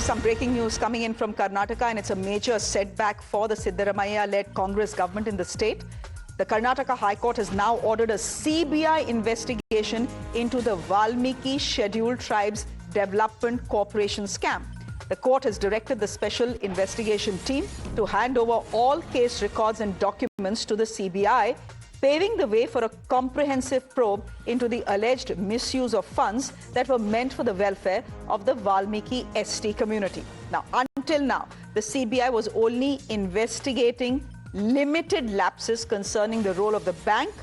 some breaking news coming in from Karnataka, and it's a major setback for the Siddaramaiah-led Congress government in the state. The Karnataka High Court has now ordered a CBI investigation into the Valmiki Scheduled Tribes Development Corporation scam. The court has directed the special investigation team to hand over all case records and documents to the CBI, paving the way for a comprehensive probe into the alleged misuse of funds that were meant for the welfare of the Valmiki ST community. Now, until now, the CBI was only investigating limited lapses concerning the role of the bank.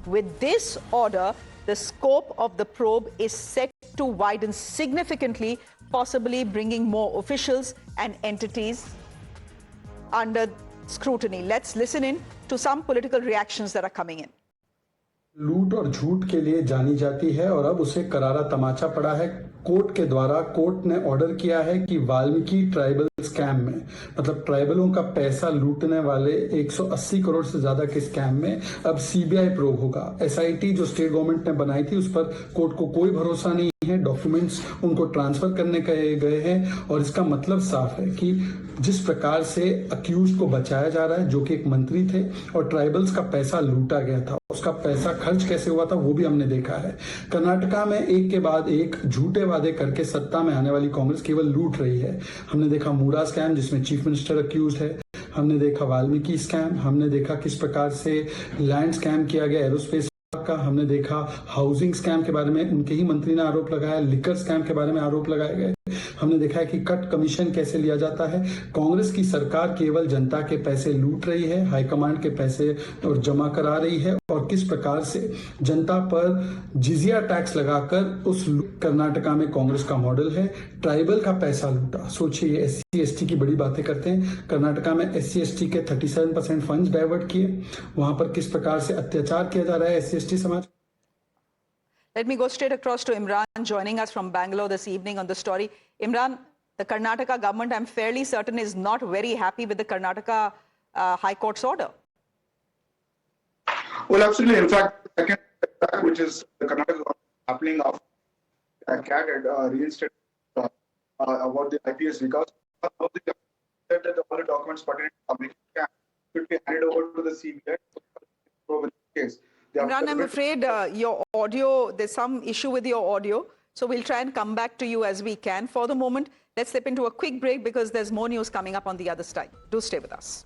With this order, the scope of the probe is set to widen significantly, possibly bringing more officials and entities under scrutiny. Let's listen in to some political reactions that are coming in. लूट और झूठ के लिए जानी जाती है और अब उसे करारा तमाचा पड़ा है कोर्ट के द्वारा। कोर्ट ने ऑर्डर किया है कि वाल्मीकि ट्राइबल स्कैम में, मतलब ट्राइबलों का पैसा लूटने वाले 180 करोड़ से ज्यादा के स्कैम में अब सीबीआई प्रोब होगा। एसआईटी जो स्टेट गवर्नमेंट ने बनाई थी उस पर कोर्ट को कोई भरोसा नहीं है। डॉक्यूमेंट्स उनको ट्रांसफर करने गए हैं और इसका मतलब साफ है कि जिस प्रकार से अक्यूज को बचाया जा रहा है, जो कि एक मंत्री थे, और ट्राइबल्स का पैसा लूटा गया था, उसका पैसा खर्च कैसे हुआ था वो भी हमने देखा है। कर्नाटका में एक के बाद एक झूठे वादे करके सत्ता में आने वाली कांग्रेस केवल लूट रही है। हमने देखा मूडा स्कैम जिसमें चीफ मिनिस्टर अक्यूज है, हमने देखा वाल्मीकि स्कैम, हमने देखा किस प्रकार से लैंड स्कैम किया गया एरोस्पेस का, हमने देखा हाउसिंग स्कैम के बारे में उनके ही मंत्री ने आरोप लगाया, लिकर स्कैम के बारे में आरोप लगाए गए, हमने देखा है कि कट कमीशन कैसे लिया जाता है। कांग्रेस की सरकार केवल जनता के पैसे लूट रही है, हाईकमांड के पैसे और जमा करा रही है, और किस प्रकार से जनता पर जिजिया टैक्स लगाकर उस कर्नाटका में कांग्रेस का मॉडल है ट्राइबल का पैसा लूटा। सोचिए, एससी एसटी की बड़ी बातें करते हैं, कर्नाटका में एससी एसटी के 37% फंड्स डाइवर्ट किए, वहां पर किस प्रकार से अत्याचार किया जा रहा है एससी एसटी समाज। Let me go straight across to Imran, joining us from Bangalore this evening on the story. Imran, the Karnataka government, I'm fairly certain, is not very happy with the Karnataka High Court's order. Well, absolutely. In fact, the second attack, which is the Karnataka government happening of CAD had reinstated about the IPS because of the said that all the documents pertaining to public should be handed over to the CBI with the case. Imran, I'm afraid your audio, there's some issue with your audio. So we'll try and come back to you as we can. For the moment, let's slip into a quick break because there's more news coming up on the other side. Do stay with us.